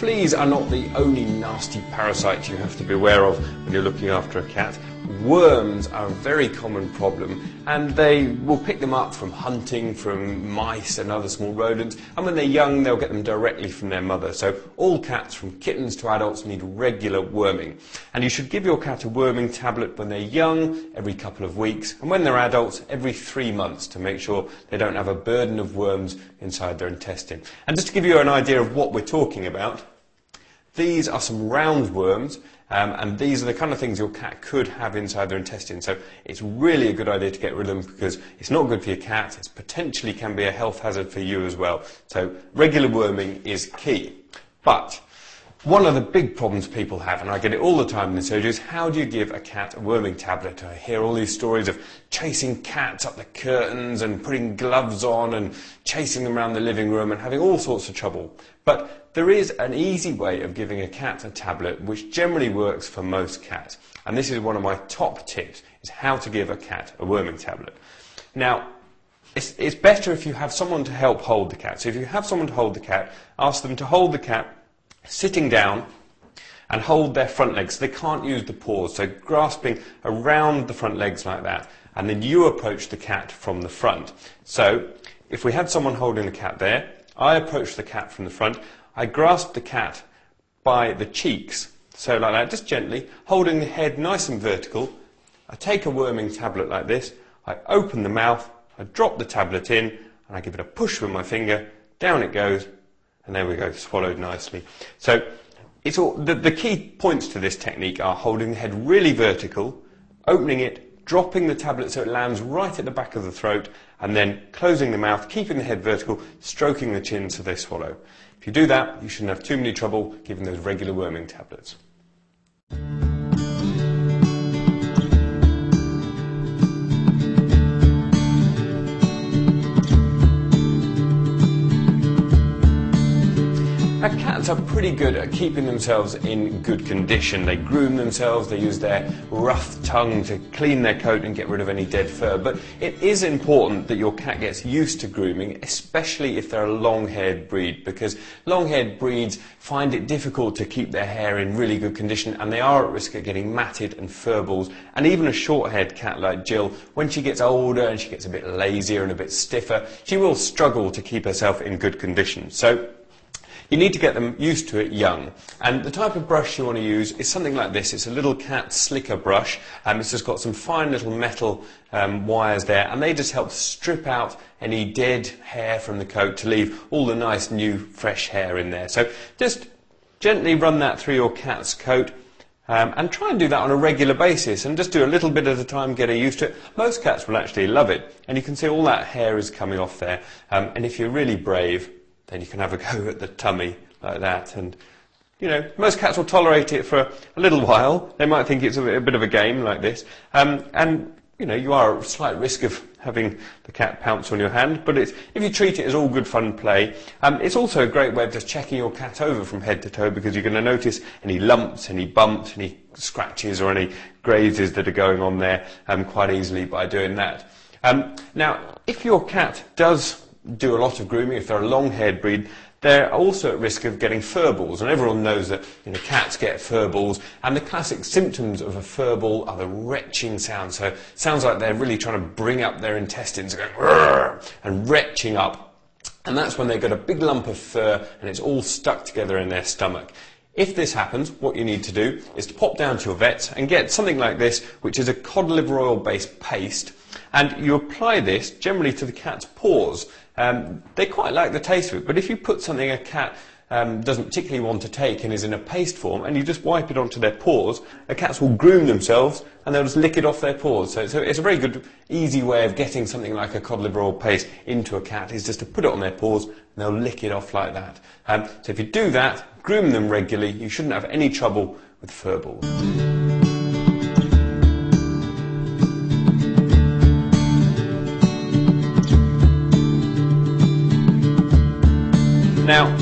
fleas are not the only nasty parasites you have to be aware of when you're looking after a cat. Worms are a very common problem, and they will pick them up from hunting, from mice and other small rodents, and when they're young they'll get them directly from their mother. So all cats from kittens to adults need regular worming, and you should give your cat a worming tablet when they're young every couple of weeks, and when they're adults every 3 months, to make sure they don't have a burden of worms inside their intestine. And just to give you an idea of what we're talking about, these are some roundworms, and these are the kind of things your cat could have inside their intestine. So it's really a good idea to get rid of them, because it's not good for your cat. It potentially can be a health hazard for you as well. So regular worming is key. But one of the big problems people have, and I get it all the time in the surgery, is how do you give a cat a worming tablet? I hear all these stories of chasing cats up the curtains and putting gloves on and chasing them around the living room and having all sorts of trouble. But there is an easy way of giving a cat a tablet which generally works for most cats. And this is one of my top tips, is how to give a cat a worming tablet. Now, it's better if you have someone to help hold the cat. So if you have someone to hold the cat, ask them to hold the cat sitting down and hold their front legs. They can't use the paws, so grasping around the front legs like that, and then you approach the cat from the front. So if we had someone holding the cat there, I approach the cat from the front, I grasp the cat by the cheeks, so like that, just gently, holding the head nice and vertical. I take a worming tablet like this, I open the mouth, I drop the tablet in, and I give it a push with my finger, down it goes, and there we go, swallowed nicely. So it's all, the key points to this technique are holding the head really vertical, opening it, dropping the tablet so it lands right at the back of the throat, and then closing the mouth, keeping the head vertical, stroking the chin so they swallow. If you do that, you shouldn't have too many trouble giving those regular worming tablets. Now, cats are pretty good at keeping themselves in good condition. They groom themselves, they use their rough tongue to clean their coat and get rid of any dead fur. But it is important that your cat gets used to grooming, especially if they're a long-haired breed, because long-haired breeds find it difficult to keep their hair in really good condition, and they are at risk of getting matted and fur balls. And even a short-haired cat like Jill, when she gets older and she gets a bit lazier and a bit stiffer, she will struggle to keep herself in good condition. So you need to get them used to it young. And the type of brush you want to use is something like this. It's a little cat slicker brush. It's just got some fine little metal wires there, and they just help strip out any dead hair from the coat to leave all the nice new fresh hair in there. So just gently run that through your cat's coat, and try and do that on a regular basis, and just do a little bit at a time, get her used to it. Most cats will actually love it, and you can see all that hair is coming off there. And if you're really brave, then you can have a go at the tummy like that. And, you know, most cats will tolerate it for a little while. They might think it's a bit of a game like this. And, you know, you are at slight risk of having the cat pounce on your hand, but if you treat it as all good fun play, it's also a great way of just checking your cat over from head to toe, because you're going to notice any lumps, any bumps, any scratches or any grazes that are going on there quite easily by doing that. Now, if your cat does do a lot of grooming, if they're a long-haired breed, they're also at risk of getting fur balls, and everyone knows that, you know, cats get fur balls, and the classic symptoms of a fur ball are the retching sound. So it sounds like they're really trying to bring up their intestines, going and retching up, and that's when they've got a big lump of fur and it's all stuck together in their stomach. If this happens, what you need to do is to pop down to your vet and get something like this, which is a cod liver oil based paste, and you apply this generally to the cat's paws. They quite like the taste of it, but if you put something a cat doesn't particularly want to take and is in a paste form, and you just wipe it onto their paws, the cats will groom themselves and they'll just lick it off their paws. So it's a very good, easy way of getting something like a cod liver oil paste into a cat, is just to put it on their paws and they'll lick it off like that. So if you do that, groom them regularly, you shouldn't have any trouble with fur balls. Now,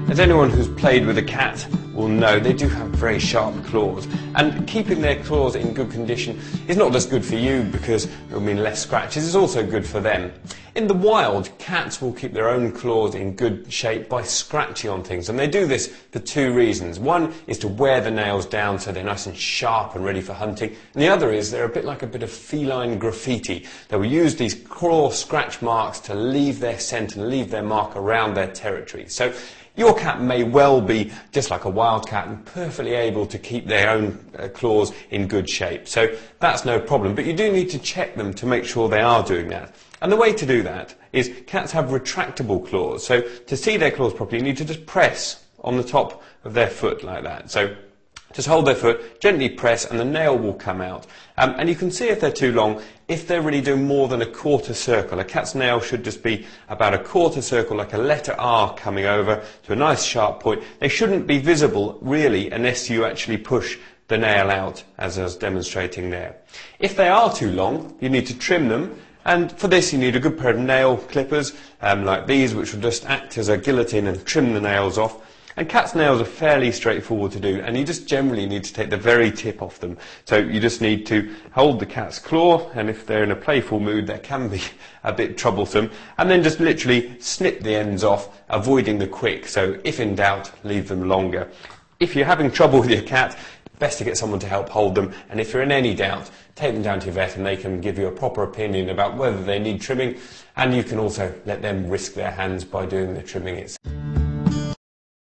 as anyone who's played with a cat will will know, they do have very sharp claws, and keeping their claws in good condition is not just good for you because it will mean less scratches, it's also good for them. In the wild, cats will keep their own claws in good shape by scratching on things, and they do this for two reasons. One is to wear the nails down so they're nice and sharp and ready for hunting, and the other is they're a bit like a bit of feline graffiti. They will use these claw scratch marks to leave their scent and leave their mark around their territory. So your cat may well be just like a wild cat and perfectly able to keep their own claws in good shape. So that's no problem, but you do need to check them to make sure they are doing that. And the way to do that is cats have retractable claws. So to see their claws properly, you need to just press on the top of their foot like that. So just hold their foot, gently press, and the nail will come out. And you can see if they're too long, if they're really doing more than a quarter circle. A cat's nail should just be about a quarter circle, like a letter R coming over to a nice sharp point. They shouldn't be visible, really, unless you actually push the nail out, as I was demonstrating there. If they are too long, you need to trim them. And for this you need a good pair of nail clippers, like these, which will just act as a guillotine and trim the nails off. And cat's nails are fairly straightforward to do, and you just generally need to take the very tip off them. So you just need to hold the cat's claw, and if they're in a playful mood, that can be a bit troublesome, and then just literally snip the ends off, avoiding the quick. So if in doubt, leave them longer. If you're having trouble with your cat, best to get someone to help hold them, and if you're in any doubt, take them down to your vet and they can give you a proper opinion about whether they need trimming, and you can also let them risk their hands by doing the trimming itself.